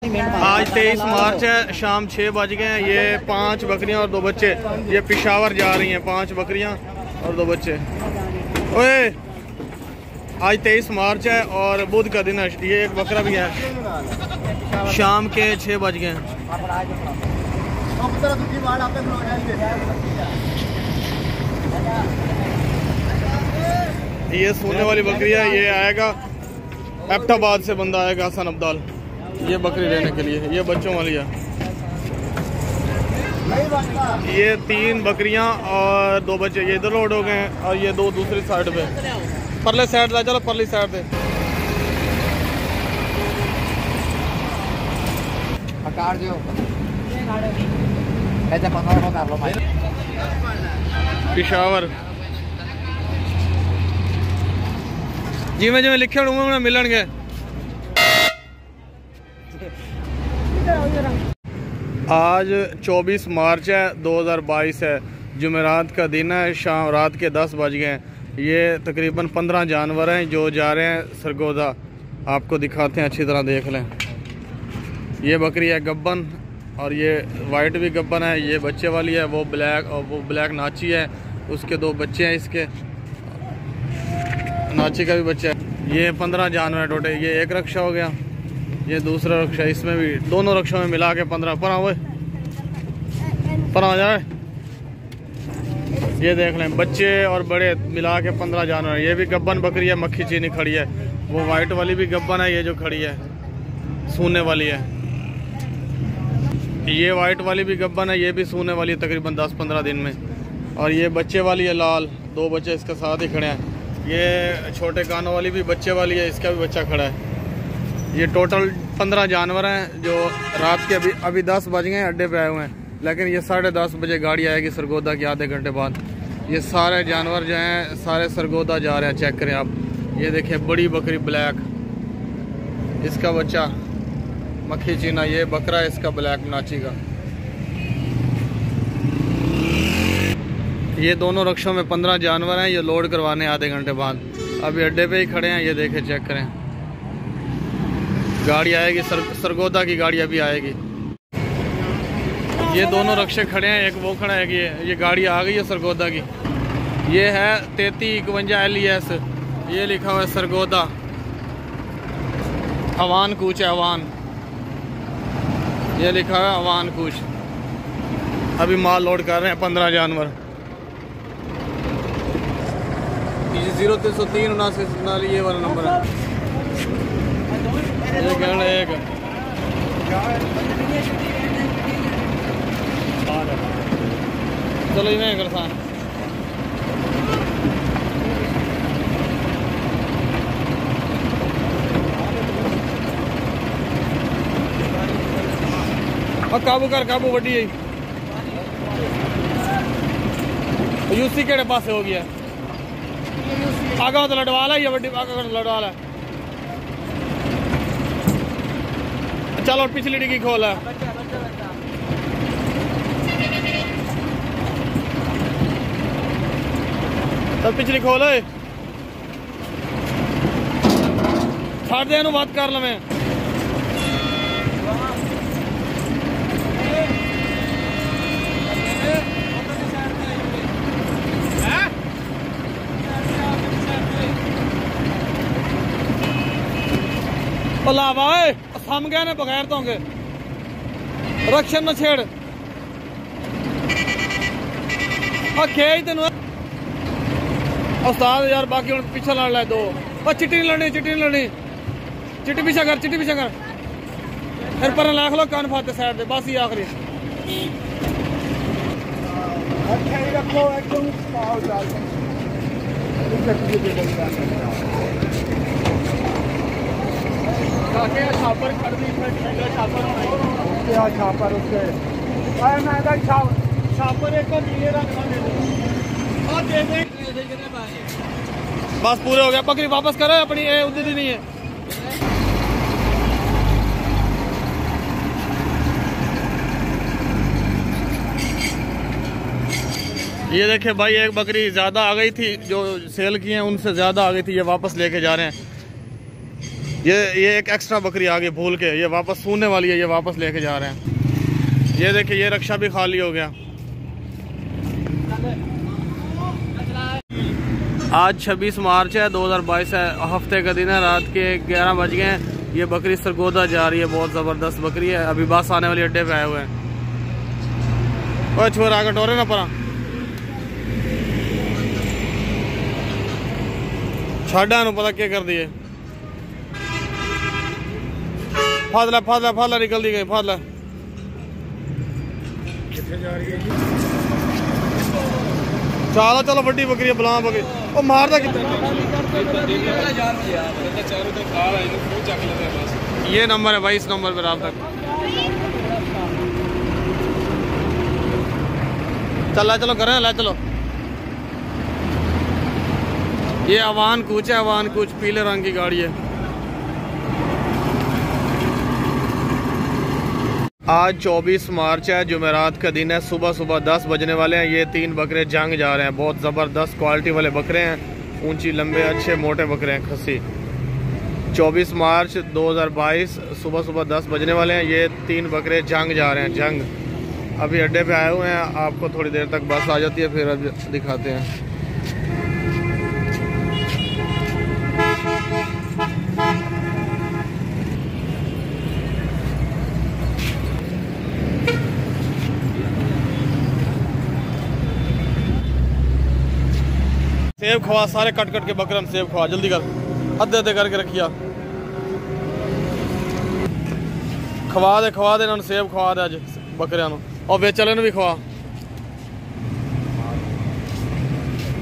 आज 23 मार्च है, शाम 6 बज गए हैं। ये 5 बकरियां और 2 बच्चे ये पेशावर जा रही हैं। 5 बकरियां और 2 बच्चे। ओए आज 23 मार्च है और बुध का दिन है। ये एक बकरा भी है। शाम के 6 बज गए हैं। ये सोने वाली बकरी है। ये आएगा एबटाबाद से, बंदा आएगा हसन अब्दाल ये बकरी लेने के लिए। ये बच्चों वाली है। ये 3 बकरियां और 2 बच्चे ये इधर लोड हो गए हैं और ये 2 दूसरी साइड पे। परले साइड ला चलो, परली साइड पे। पेशावर जिमें जिमें लिखे उन्हें मिलन गए। आज 24 मार्च है 2022 है। जुमेरात का दिन है। शाम रात के 10 बज गए हैं। ये तकरीबन 15 जानवर हैं जो जा रहे हैं सरगोदा। आपको दिखाते हैं, अच्छी तरह देख लें। ये बकरी है गब्बन और ये वाइट भी गब्बन है। ये बच्चे वाली है। वो ब्लैक और वो ब्लैक नाची है। उसके 2 बच्चे हैं। इसके नाची का भी बच्चा है। ये 15 जानवर टोटल। ये एक रक्षा हो गया, ये दूसरा रक्षा। इसमें भी दोनों रक्षों में मिला के 15 पर आ जाए। ये देख लें, बच्चे और बड़े मिला के 15 जानवर। ये भी गब्बन बकरी है, मक्खी चीनी खड़ी है। वो वाइट वाली भी गब्बन है। ये जो खड़ी है सूने वाली है। ये वाइट वाली भी गब्बन है। ये भी सूने वाली है तकरीबन 10-15 दिन में। और ये बच्चे वाली है लाल। 2 बच्चे इसके साथ ही खड़े हैं। ये छोटे कानों वाली भी बच्चे वाली है। इसका भी बच्चा खड़ा है। ये टोटल 15 जानवर हैं जो रात के अभी 10 बज गए अड्डे पे आए हुए हैं। लेकिन ये 10:30 बजे गाड़ी आएगी सरगोदा की, आधे घंटे बाद। ये सारे जानवर जो हैं सारे सरगोदा जा रहे हैं। चेक करें आप। ये देखिए बड़ी बकरी ब्लैक, इसका बच्चा मक्खी चीना। ये बकरा है इसका ब्लैक नाची का। ये दोनों रक्षों में 15 जानवर हैं। ये लोड करवाने आधे घंटे बाद। अभी अड्डे पे ही खड़े हैं। ये देखे, चेक करें। गाड़ी आएगी सरगोदा की गाड़ी अभी आएगी। ये दोनों रक्षे खड़े हैं। एक वो खड़ा है कि ये गाड़ी आ गई है सरगोदा की। ये है 3351 LES। ये लिखा हुआ है सरगोदा। अवान कूच है, अवान। ये लिखा है अवान कूच। अभी माल लोड कर रहे हैं 15 जानवर। 0303 ये वाला नंबर है। एक चलो ये नहीं करता। काबू कर, काबू वड्डी है। यूसी केड़े पासे हो गया? आगा तो लड़वाला है। ये वड्डी आगा लड़वाला है। चलो और पिछली डिग्गी खोला। तब पिछली खोले छाड़ दे बात कर लो। मैं लावा थम गए ने बगैर तो होंगे। रक्षण न छेड़। खेज तेन उस्ताद यार। बाकी हम पीछे लड़ ला 2। चिट्टी नहीं लड़नी, चिट्टी नहीं लड़नी। चिट्टी पीछा कर, चिट्टी पीछा कर। फिर पर लाख लो कान फाते साइड पे। बस ही आखिरी। छापर खड़ दी छापर उससे छापर एक नीले रंग का बस पूरे हो गया। बकरी वापस करो अपनी। उधर ही नहीं है। ये देखे भाई, एक बकरी ज्यादा आ गई थी। जो सेल की है उनसे ज्यादा आ गई थी। ये वापस लेके जा रहे हैं। ये एक एक्स्ट्रा बकरी आ गई भूल के, ये वापस सूने वाली है, ये वापस लेके जा रहे हैं। ये देखिए ये रक्षा भी खाली हो गया। आज 26 मार्च है 2022 है, हफ्ते का दिन है, रात के 11 बज गए हैं। ये बकरी सरगोदा जा रही है, बहुत ज़बरदस्त बकरी है। अभी बस आने वाली अड्डे पे आए हुए हैं। और छोरा आगे टोरे ना पड़ा छाड़ा नु पता क्या कर दिए। फादला फादला फादला निकल दी गई फादला। चलो चलो बड़ी बकरी है, बला बकरी वो मारदा कितना। ये नंबर है भाई, इस नंबर पर आप तक चल चलो करें ला चलो। ये अवान कूच है, अवान कूच पीले रंग की गाड़ी है। आज 24 मार्च है, जुमेरात का दिन है। सुबह सुबह 10 बजने वाले हैं। ये 3 बकरे जंग जा रहे हैं, बहुत ज़बरदस्त क्वालिटी वाले बकरे हैं, ऊंची लंबे अच्छे मोटे बकरे हैं खस्सी। 24 मार्च 2022 सुबह सुबह 10 बजने वाले हैं। ये 3 बकरे जंग जा रहे हैं, जंग। अभी अड्डे पे आए हुए हैं, आपको थोड़ी देर तक बस आ जाती है, फिर अब दिखाते हैं। सेब खवा सारे कट कट के बकरम सेब खवा, जल्दी कर, अद्धे अद्धे करके रखिया। खवा दे इन्होंने सेब खवा दे अज बकरिया नु, और बेचले भी खवा।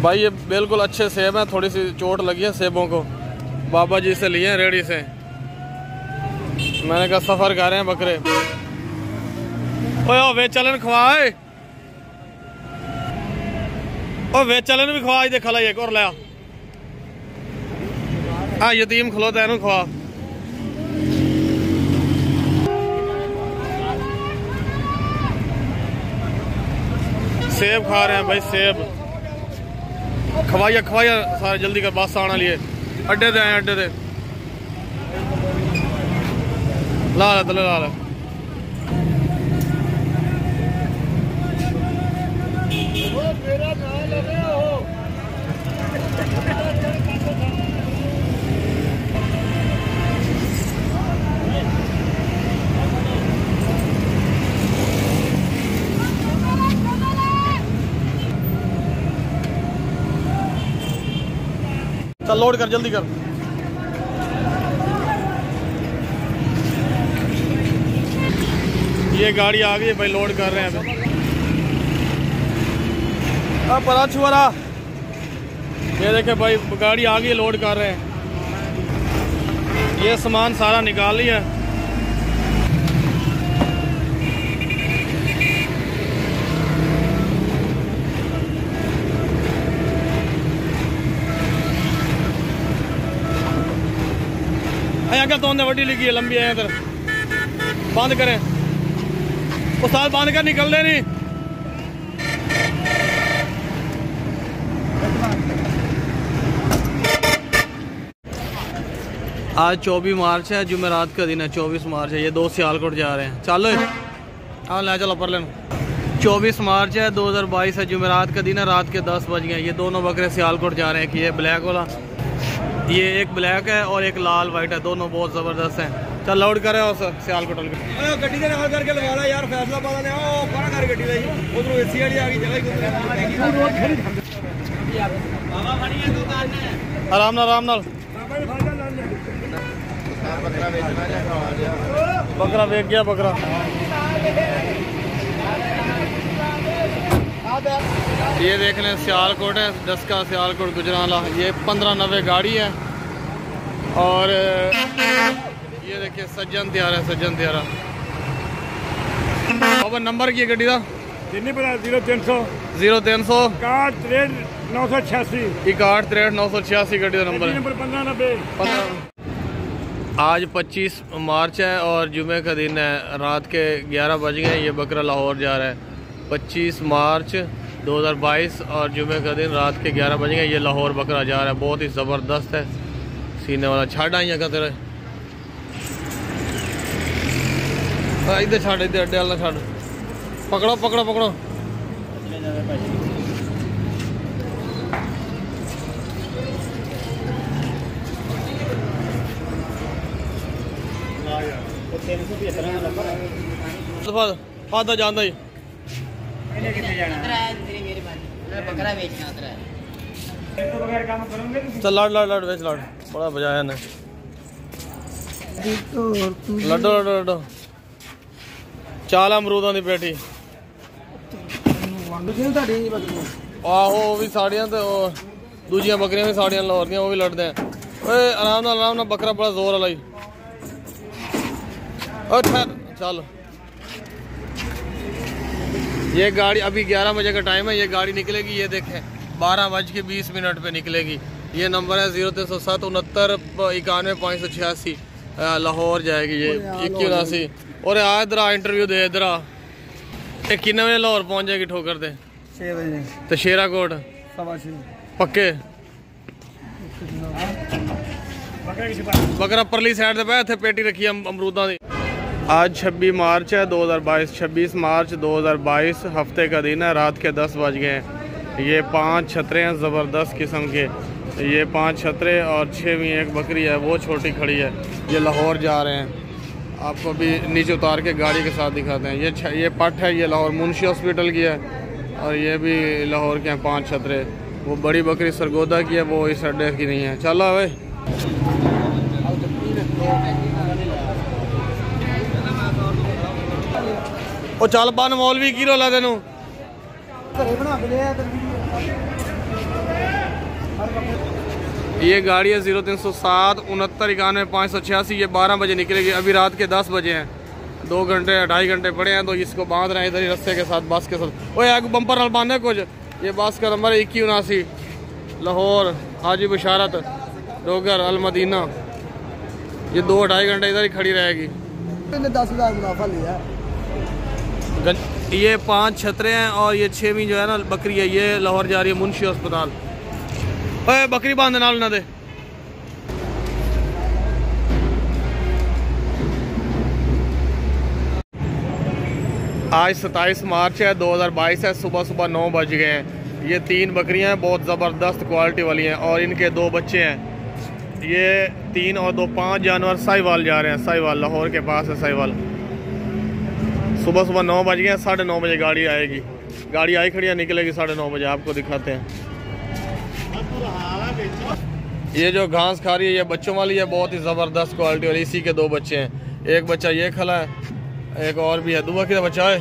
भाई ये बिल्कुल अच्छे सेब हैं, थोड़ी सी चोट लगी है सेबों को, बाबा जी से लिए हैं रेडी से। मैंने कहा सफर कर रहे हैं बकरे। ओए बेचले खवाए, और बेचले भी खवा दे, खला एक और लिया। हाँ यतीम खलोता है खवा। सेब खा रहे हैं भाई, सेब खवाइया खवाइया सारे, जल्दी कर, बस आने लिए। अड्डे दे आए, अड्डे दे ला ले, तले ला ले। चल लोड कर, जल्दी कर। ये गाड़ी आ गई भाई, लोड कर रहे हैं अभी। अब परा छुआरा, ये देखे भाई गाड़ी आ गई, लोड कर रहे हैं। ये सामान सारा निकाल लिया। अगर तो वड्डी लिखी है, लंबी है इधर, बंद करें उस्ताद, बंद कर, निकल दे नहीं। आज 24 मार्च है, जुमेरात का दिन है। 24 मार्च है, ये 2 सियालकोट जा रहे हैं। चलो हाँ ले चलो पर लेना। 24 मार्च है 2022 है, जुमेरात का दिन है, रात के 10 बज गए। ये दोनों बकरे सियालकोट जा रहे हैं। कि ये ब्लैक वाला, ये एक ब्लैक है और एक लाल वाइट है, दोनों बहुत ज़बरदस्त हैं। चल लोड करे और सियालकोट गड्डी दे नाल करके लगा यार, फैसलाबाद ने ओ बड़ा कर गड्डी लाई उधरों एसी वाली आ गई, जगह आराम नाल बकरा बेच गया बकरा। ये देख लें सियालकोट है, 10 का सियालकोट गुजराला। ये 1590 गाड़ी है। और ये देखिए सज्जन तैयार है, सज्जन तैयार है। और नंबर की गड्डी का 0300 6163 गड्डी का नंबर है। 1590। आज 25 मार्च है और जुमे का दिन है, रात के 11 बज गए। ये बकरा लाहौर जा रहा है। 25 मार्च 2022 और जुमे का दिन, रात के 11 बज गए। ये लाहौर बकरा जा रहा है, बहुत ही ज़बरदस्त है सीने वाला। छाड़ा ही का तेरा इधर छाड़, इधर अड्डे वाला छाड़। पकड़ो पकड़ो पकड़ो। फादा जाना ही चल लड़ लड़ लड़ बेच लड़ बड़ा बजाया ने लड्डो लड्डो लड्डो चाल अमरूदां दी पेटी आहो भी साड़ियां ते दूजियां बकरियां भी साड़ियां लाहौर दियां वो भी लड़दे हैं। ओए आराम नाल बकरा बड़ा जोर वाला ही। चल ये गाड़ी अभी 11 बजे का टाइम है, ये गाड़ी निकलेगी, ये देखें 12:20 पे निकलेगी। ये नंबर है 0307 69 91 586 लाहौर जाएगी ये 81 और आ इधर इंटरव्यू दे इधर कितने बजे लाहौर पहुंच जाएगी ठोकर दे 6 बजे तो शेराकोट 6:15 पक्के बकरा परली साइड से पे पेटी रखी है अमरूदा की। आज 26 मार्च है 2022, 26 मार्च 2022 हफ्ते का दिन है। रात के 10 बज गए हैं। ये 5 छतरे हैं ज़बरदस्त किस्म के, ये 5 छतरे और 6वीं एक बकरी है वो छोटी खड़ी है। ये लाहौर जा रहे हैं, आपको भी नीचे उतार के गाड़ी के साथ दिखाते हैं। ये पट है, ये लाहौर मुंशी हॉस्पिटल की है और ये भी लाहौर के हैं 5 छतरे। वो बड़ी बकरी सरगोदा की है, वो इस अड्डे की नहीं है। चलो भाई ओ चल बन मौलवी की रोला तेनू ये गाड़ी है 0307 69 91 586। ये 12 बजे निकलेगी, अभी रात के 10 बजे हैं। 2 घंटे 2.5 घंटे पड़े हैं तो इसको बांध रहे हैं इधर ही रस्ते के साथ बस के साथ। ओए आगे बम्पर वाल बांधे कुछ। ये बस का नंबर है 2179 लाहौर हाजी बशारत डोगर अल मदीना। ये 2-2.5 घंटे इधर ही खड़ी रहेगी। 10,000 मुनाफा लिया। ये 5 छतरे हैं और ये 6वीं जो है ना बकरी है ये लाहौर जा रही है मुंशी अस्पताल। ओए बकरी बांधे नाल ना दे। आज 27 मार्च है 2022 है। सुबह सुबह 9 बज गए हैं। ये 3 बकरियां हैं बहुत ज़बरदस्त क्वालिटी वाली हैं और इनके 2 बच्चे हैं। ये 3 और 2 5 जानवर साहिवाल जा रहे हैं। साहिवाल लाहौर के पास है साहिवाल। सुबह सुबह 9 बज गए, 9:30 बजे गाड़ी आएगी। गाड़ी आई खड़ी है, निकलेगी 9:30 बजे। आपको दिखाते हैं ये जो घास खा रही है ये बच्चों वाली है, बहुत ही ज़बरदस्त क्वालिटी वाली। इसी के 2 बच्चे हैं, एक बच्चा ये खला है, एक और भी है। दुआ किधर बच्चा है,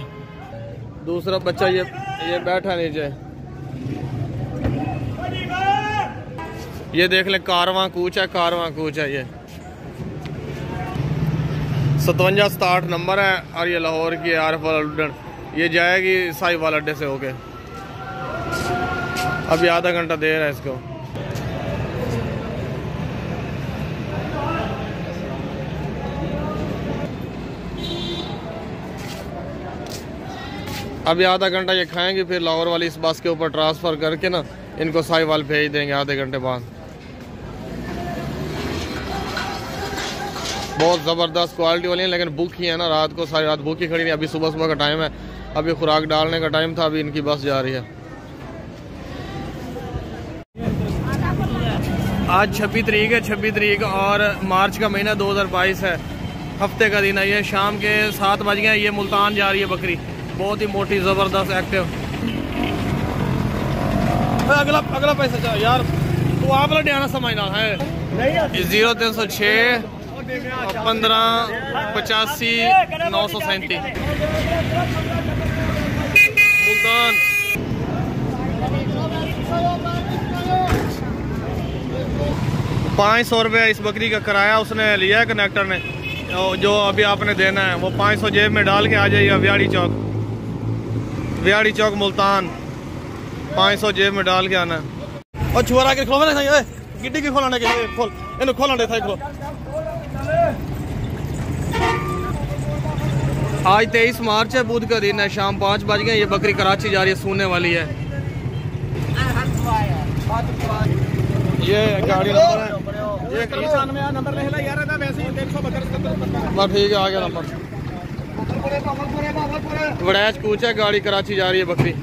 दूसरा बच्चा ये बैठा नीचे। ये देख ले कारवां कूच है, कारवां कूच है। ये 57-67 नंबर है और ये लाहौर की आरफ उड्डन। ये जाएगी साहिवाल अड्डे से होके। अभी आधा घंटा देर है इसको। अभी आधा घंटा ये खाएंगे, फिर लाहौर वाली इस बस के ऊपर ट्रांसफ़र करके ना इनको साहिवाल भेज देंगे आधे घंटे बाद। बहुत ज़बरदस्त क्वालिटी वाली है, लेकिन भूखी है ना, रात को सारी रात भूखी खड़ी नहीं। अभी सुबह सुबह का टाइम है, अभी खुराक डालने का टाइम था, अभी इनकी बस जा रही है। आज 26 तारीख है, 26 तारीख और मार्च का महीना 2022 है। हफ्ते का दिन है। ये शाम के 7 बज गए। ये मुल्तान जा रही है बकरी, बहुत ही मोटी ज़बरदस्त एक्टिव। अगला पैसा यार तू आप लुधियाना समझना है। 0306 15 85 937 मुल्तान। ₹500 इस बकरी का किराया उसने लिया है कनेक्टर ने, जो अभी आपने देना है। वो 500 जेब में डाल के आ जाइएगा विहाड़ी चौक मुल्तान। 500 जेब में डाल के आना है। और छुआरा के खोलना है, गिड्डी की खोलने के खोल इन खोलने था। आज 23 मार्च है, बुध का दिन है। शाम 5 बज गए। ये बकरी कराची जा रही है, सूने वाली है। ये गाड़ी नंबर है, ये 95 नंबर ले यार, वैसे ही 372 ठीक है, आ गया नंबर। वड़ैच कूच है, गाड़ी कराची जा रही है बकरी।